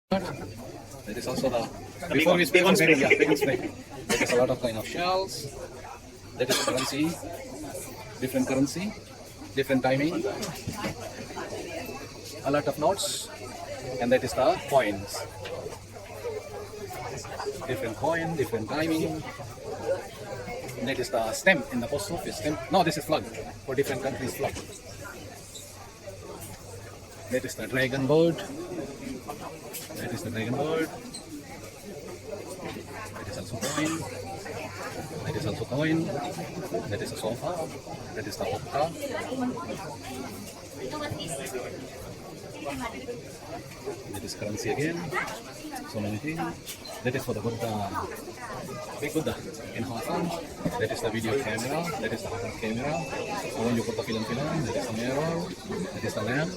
That is also the before we speak on big spec. There is a lot of kind of shells. That is currency, different timing, a lot of notes, and that is the coins. Different coin, different timing. And that is the stamp in the post office. Stamp. No, this is flag for different countries. Flag. That is the dragon bird. That is the dragon bird. That is also coin. That is also coin. That is a sofa. That is the opera. That is currency again. So many things. That is for the Buddha, big Buddha in Hong Kong. That is the video camera. That is the other camera. So when you put the film, that is the mirror. That is the lamp.